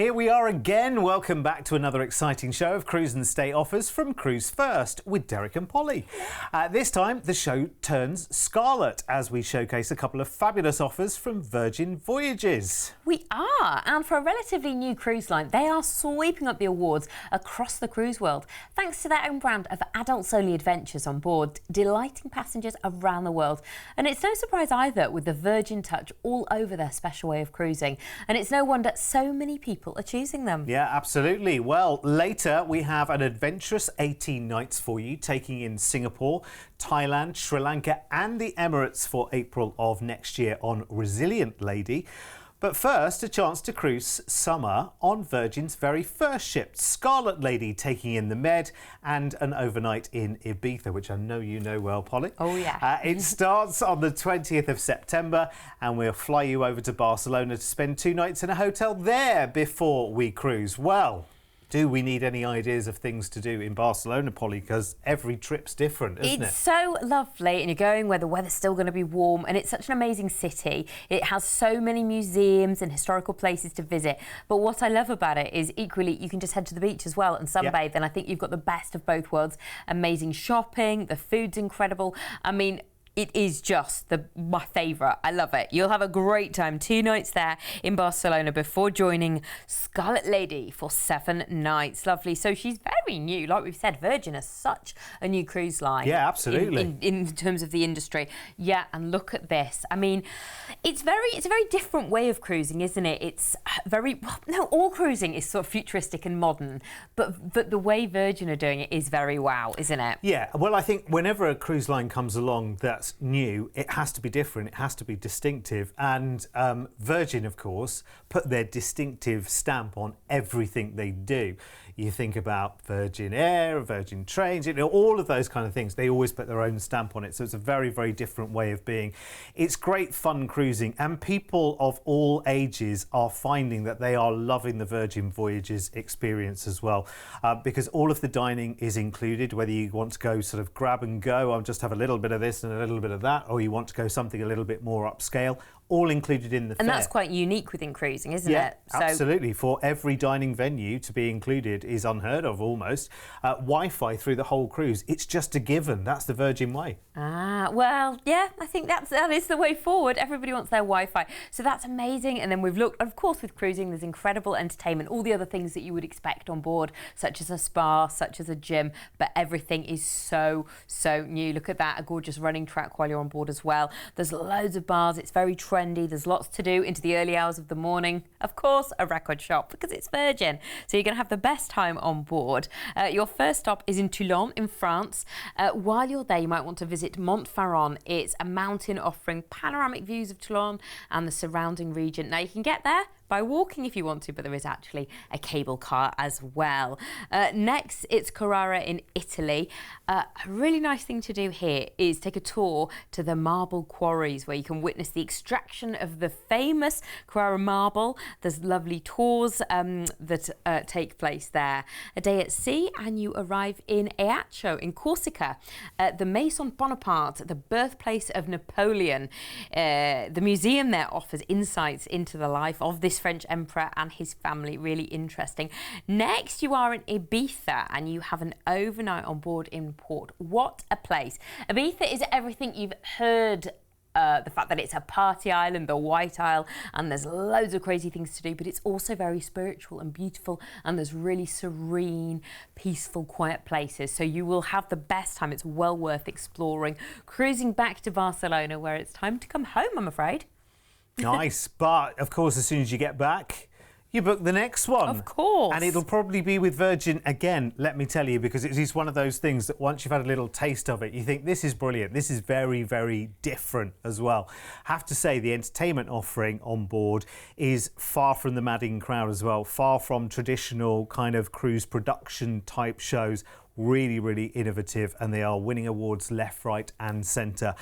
Here we are again. Welcome back to another exciting show of Cruise and Stay offers from Cruise1st with Derek and Polly. This time the show turns scarlet as we showcase a couple of fabulous offers from Virgin Voyages. We are, and for a relatively new cruise line, they are sweeping up the awards across the cruise world thanks to their own brand of adults-only adventures on board, delighting passengers around the world. And it's no surprise either with the Virgin touch all over their special way of cruising. And it's no wonder so many people are choosing them. Yeah, absolutely. Well, later we have an adventurous 18 nights for you, taking in Singapore, Thailand, Sri Lanka and the Emirates for April of next year on Resilient Lady. But first, a chance to cruise summer on Virgin's very first ship, Scarlet Lady, taking in the Med and an overnight in Ibiza, which I know you know well, Polly. Oh, yeah. It starts on the 20th of September and we'll fly you over to Barcelona to spend 2 nights in a hotel there before we cruise. Well, do we need any ideas of things to do in Barcelona, Polly? Because every trip's different, isn't it? It's so lovely, and you're going where the weather's still going to be warm, and it's such an amazing city. It has so many museums and historical places to visit. But what I love about it is equally you can just head to the beach as well and sunbathe, and I think you've got the best of both worlds. Amazing shopping, the food's incredible. I mean, it is just my favourite. I love it. You'll have a great time. 2 nights there in Barcelona before joining Scarlet Lady for 7 nights. Lovely. So she's very new. Like we've said, Virgin is such a new cruise line. Yeah, absolutely. In terms of the industry. Yeah, and look at this. I mean, it's a very different way of cruising, isn't it? It's all cruising is sort of futuristic and modern, but the way Virgin are doing it is very wow, isn't it? Yeah, well, I think whenever a cruise line comes along that's new, it has to be different, it has to be distinctive, and Virgin, of course, put their distinctive stamp on everything they do. You think about Virgin Air, Virgin Trains, you know, all of those kind of things, they always put their own stamp on it, so it's a very, very different way of being. It's great fun cruising, and people of all ages are finding that they are loving the Virgin Voyages experience as well, because all of the dining is included, whether you want to go sort of grab and go, I'll just have a little bit of this and a little bit of that, or you want to go something a little bit more upscale, all included in the fare. And that's quite unique within cruising, isn't yeah, it? Absolutely. For every dining venue to be included is unheard of almost. Wi-Fi through the whole cruise, it's just a given. That's the Virgin way. Ah, well, yeah, I think that is the way forward. Everybody wants their Wi-Fi. So that's amazing. And then we've looked, of course, with cruising, there's incredible entertainment, all the other things that you would expect on board, such as a spa, such as a gym, but everything is so new. Look at that, a gorgeous running track while you're on board as well. There's loads of bars. It's very trendy. There's lots to do into the early hours of the morning. Of course, a record shop because it's Virgin. So you're going to have the best time on board. Your first stop is in Toulon in France. While you're there, you might want to visit Montfaron. It's a mountain offering panoramic views of Toulon and the surrounding region. Now you can get there by walking if you want to, but there is actually a cable car as well. Next, it's Carrara in Italy. A really nice thing to do here is take a tour to the marble quarries where you can witness the extraction of the famous Carrara marble. There's lovely tours that take place there. A day at sea and you arrive in Ajaccio in Corsica. The Maison Bonaparte, the birthplace of Napoleon. The museum there offers insights into the life of this French emperor and his family. Really interesting. Next, you are in Ibiza and you have an overnight on board in port. What a place. Ibiza is everything you've heard. The fact that it's a party island, the White Isle, and there's loads of crazy things to do, but it's also very spiritual and beautiful, and there's really serene, peaceful, quiet places. So you will have the best time. It's well worth exploring. Cruising back to Barcelona, where it's time to come home, I'm afraid. Nice, but of course, as soon as you get back, you book the next one. Of course. And it'll probably be with Virgin again, let me tell you, because it is one of those things that once you've had a little taste of it, you think this is brilliant. This is very, very different as well. Have to say the entertainment offering on board is far from the madding crowd as well, far from traditional kind of cruise production type shows. Really, really innovative, and they are winning awards left, right and centre.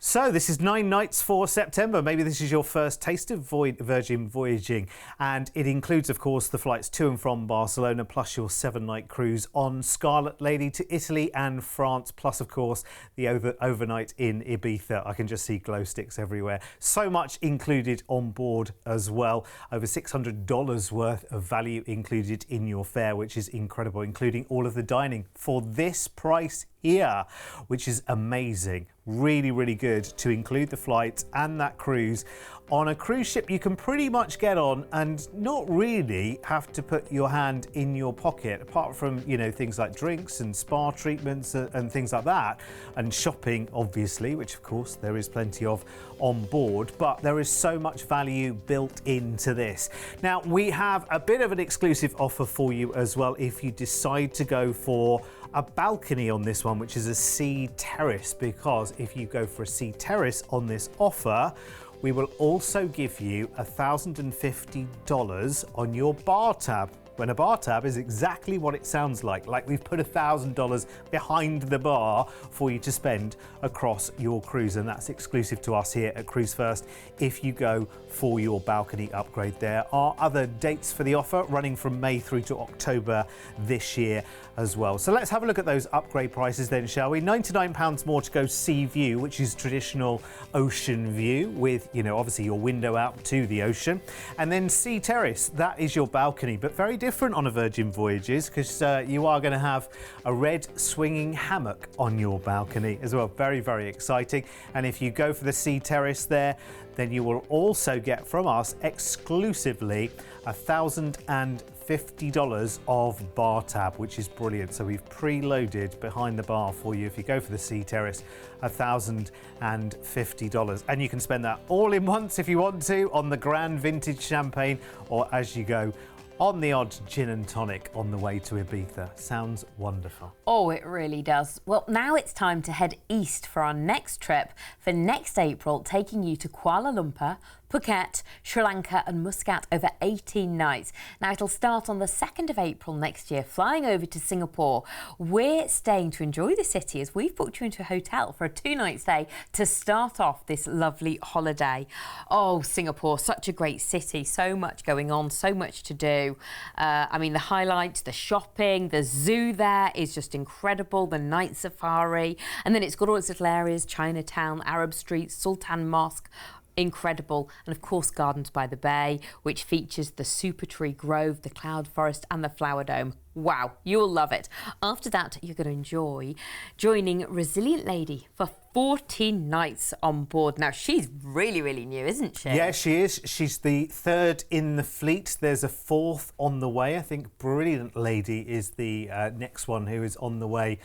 So this is 9 nights for September. Maybe this is your first taste of Virgin voyaging, and it includes, of course, the flights to and from Barcelona, plus your 7-night cruise on Scarlet Lady to Italy and France, plus, of course, the overnight in Ibiza. I can just see glow sticks everywhere. So much included on board as well. Over $600 worth of value included in your fare, which is incredible, including all of the dining for this price here, which is amazing. Really, really good to include the flight and that cruise on a cruise ship you can pretty much get on and not really have to put your hand in your pocket, apart from, you know, things like drinks and spa treatments and things like that, and shopping, obviously, which of course there is plenty of on board, but there is so much value built into this. Now, we have a bit of an exclusive offer for you as well if you decide to go for a balcony on this one, which is a sea terrace, because if you go for a sea terrace on this offer, we will also give you $1,050 on your bar tab. When a bar tab is exactly what it sounds like we've put $1,000 behind the bar for you to spend across your cruise, and that's exclusive to us here at Cruise1st if you go for your balcony upgrade. There are other dates for the offer running from May through to October this year as well. So let's have a look at those upgrade prices then, shall we? £99 more to go sea view, which is traditional ocean view with, you know, obviously your window out to the ocean. And then sea terrace, that is your balcony, but very different on a Virgin Voyages, because you are going to have a red swinging hammock on your balcony as well. Very, very exciting. And if you go for the sea terrace there, then you will also get from us exclusively $1,050 of bar tab, which is brilliant. So we've preloaded behind the bar for you if you go for the sea terrace, $1,050, and you can spend that all in once if you want to on the grand vintage champagne, or as you go on the odd gin and tonic on the way to Ibiza. Sounds wonderful. Oh, it really does. Well, now it's time to head east for our next trip for next April, taking you to Kuala Lumpur, Phuket, Sri Lanka and Muscat over 18 nights. Now, it'll start on the 2nd of April next year, flying over to Singapore. We're staying to enjoy the city as we've booked you into a hotel for a 2-night stay to start off this lovely holiday. Oh, Singapore, such a great city, so much going on, so much to do. I mean, the highlights, the shopping, the zoo there is just incredible, the night safari, and then it's got all its little areas, Chinatown, Arab Street, Sultan Mosque. Incredible. And of course, Gardens by the Bay, which features the Super Tree Grove, the Cloud Forest and the Flower Dome. Wow, you'll love it. After that, you're going to enjoy joining Resilient Lady for 14 nights on board. Now, she's really, really new, isn't she? Yeah, she is. She's the 3rd in the fleet. There's a 4th on the way. I think Brilliant Lady is the next one who is on the way,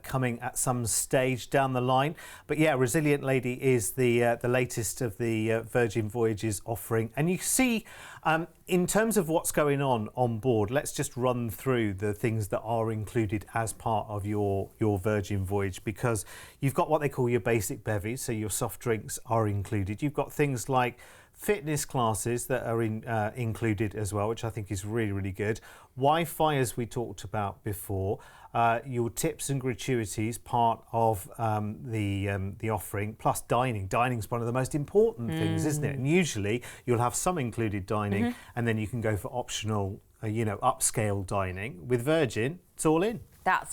coming at some stage down the line. But yeah, Resilient Lady is the latest of the Virgin Voyages offering. And you see, in terms of what's going on board, let's just run through the things that are included as part of your Virgin Voyage, because you've got what they call your basic bevies, so your soft drinks are included. You've got things like fitness classes that are included as well, which I think is really, really good. Wi-Fi, as we talked about before. Your tips and gratuities, part of the offering, plus dining. Dining's one of the most important things, isn't it? And usually you'll have some included dining, and then you can go for optional, upscale dining. With Virgin, it's all in.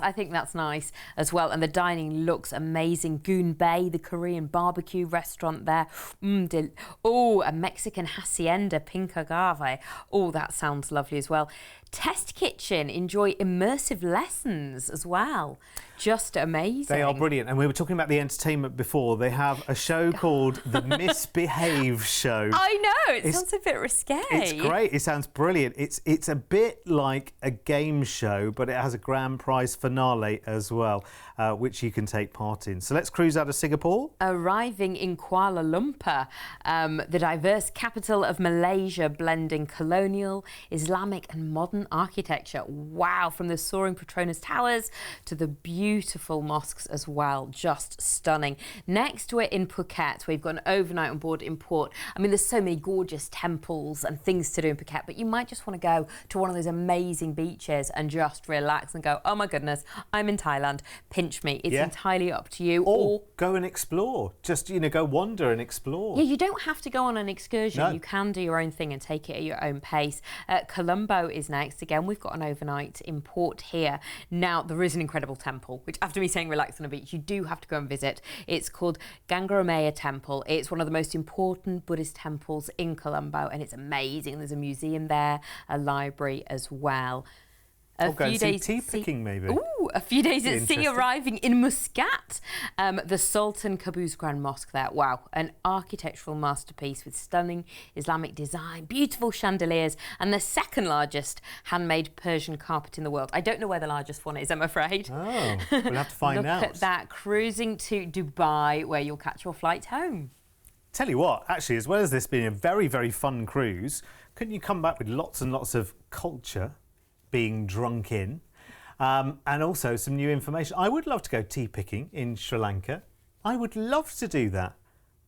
I think that's nice as well. And the dining looks amazing. Goon Bay, the Korean barbecue restaurant there. A Mexican hacienda, pink agave. Oh, that sounds lovely as well. Test kitchen, enjoy immersive lessons as well. Just amazing. They are brilliant. And we were talking about the entertainment before. They have a show called The Misbehave Show. I know, it sounds a bit risque. It's great. It sounds brilliant. It's a bit like a game show, but it has a grand prize finale as well, which you can take part in. So let's cruise out of Singapore. Arriving in Kuala Lumpur, the diverse capital of Malaysia, blending colonial, Islamic and modern architecture. Wow, from the soaring Petronas Towers to the beautiful mosques as well. Just stunning. Next, we're in Phuket. We've got an overnight on board in port. I mean, there's so many gorgeous temples and things to do in Phuket, but you might just want to go to one of those amazing beaches and just relax and go, oh my my goodness, I'm in Thailand, pinch me. It's Yeah. entirely up to you. Or go and explore. Just, go wander and explore. Yeah, you don't have to go on an excursion. No. You can do your own thing and take it at your own pace. Colombo is next. Again, we've got an overnight in port here. Now, there is an incredible temple, which after me saying relax on a beach, you do have to go and visit. It's called Gangaramaya Temple. It's one of the most important Buddhist temples in Colombo, and it's amazing. There's a museum there, a library as well. Or go and see tea picking, maybe. Ooh, a few days at sea, Interesting. arriving in Muscat. The Sultan Qaboos Grand Mosque there. Wow, an architectural masterpiece with stunning Islamic design, beautiful chandeliers, and the second largest handmade Persian carpet in the world. I don't know where the largest one is, I'm afraid. Oh, we'll have to find out. Look at that, cruising to Dubai, where you'll catch your flight home. Tell you what, actually, as well as this being a very, very fun cruise, couldn't you come back with lots and lots of culture being drunk in, and also some new information? I would love to go tea picking in Sri Lanka. I would love to do that.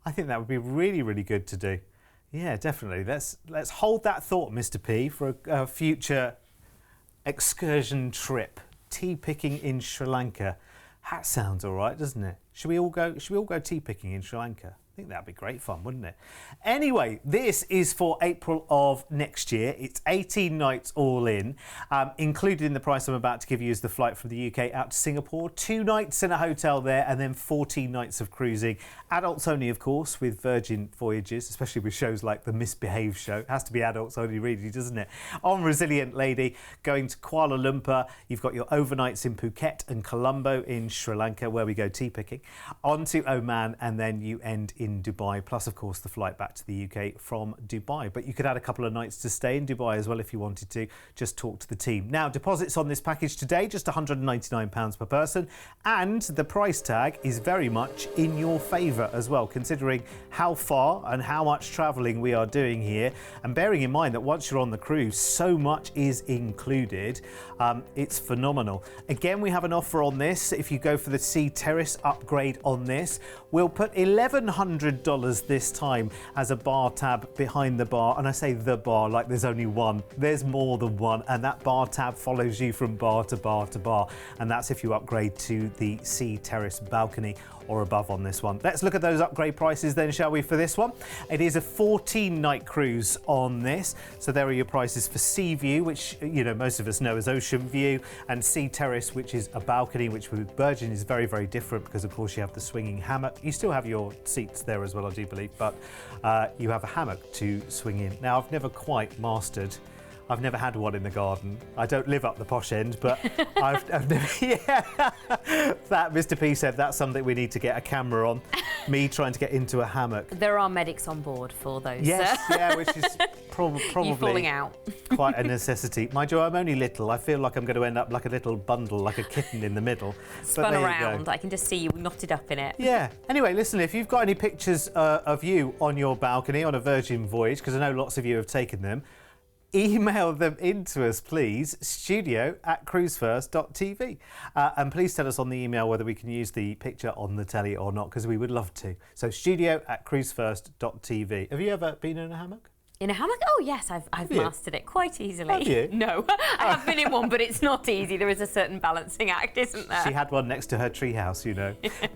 I think that would be really, really good to do. Yeah, definitely. Let's hold that thought, Mr. P, for a future excursion trip. Tea picking in Sri Lanka. That sounds all right, doesn't it? Should we all go tea picking in Sri Lanka? I think that'd be great fun, wouldn't it? Anyway, this is for April of next year. It's 18 nights all in. Included in the price I'm about to give you is the flight from the UK out to Singapore, 2 nights in a hotel there, and then 14 nights of cruising. Adults only, of course, with Virgin Voyages, especially with shows like the Misbehaved show. It has to be adults only, really, doesn't it? On Resilient Lady, going to Kuala Lumpur. You've got your overnights in Phuket and Colombo in Sri Lanka, where we go tea picking. On to Oman, and then you end in Dubai, plus of course the flight back to the UK from Dubai. But you could add a couple of nights to stay in Dubai as well if you wanted to. Just talk to the team. Now, deposits on this package today, just £199 per person, and the price tag is very much in your favour as well, considering how far and how much travelling we are doing here, and bearing in mind that once you're on the cruise, so much is included. It's phenomenal. Again, we have an offer on this. If you go for the Sea Terrace upgrade on this, we'll put $1,100 this time as a bar tab behind the bar. And I say the bar like there's only one. There's more than one, and that bar tab follows you from bar to bar to bar. And that's if you upgrade to the Sea Terrace balcony or above on this one. Let's look at those upgrade prices then, shall we, for this one? It is a 14-night cruise on this. So there are your prices for Sea View, which, most of us know as Ocean View, and Sea Terrace, which is a balcony, which with Virgin is very, very different because, of course, you have the swinging hammock. You still have your seats there as well, I do believe, but you have a hammock to swing in. Now, I've never quite mastered. I've never had one in the garden. I don't live up the posh end, but I've never... Yeah. That, Mr. P said, that's something we need to get a camera on. Me trying to get into a hammock. There are medics on board for those. Yes, yeah, which is probably you falling out. quite a necessity. Mind you, I'm only little. I feel like I'm going to end up like a little bundle, like a kitten in the middle. Spun around. I can just see you knotted up in it. Yeah. Anyway, listen, if you've got any pictures of you on your balcony on a Virgin voyage, because I know lots of you have taken them, email them in to us, please, studio@cruise1st.tv. And please tell us on the email whether we can use the picture on the telly or not, because we would love to. So studio@cruise1st.tv. Have you ever been in a hammock? In a hammock? Oh, yes, I've mastered it quite easily. Have you? No, I have been in one, but it's not easy. There is a certain balancing act, isn't there? She had one next to her treehouse,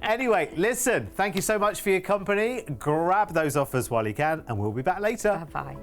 Anyway, listen, thank you so much for your company. Grab those offers while you can, and we'll be back later. Bye-bye.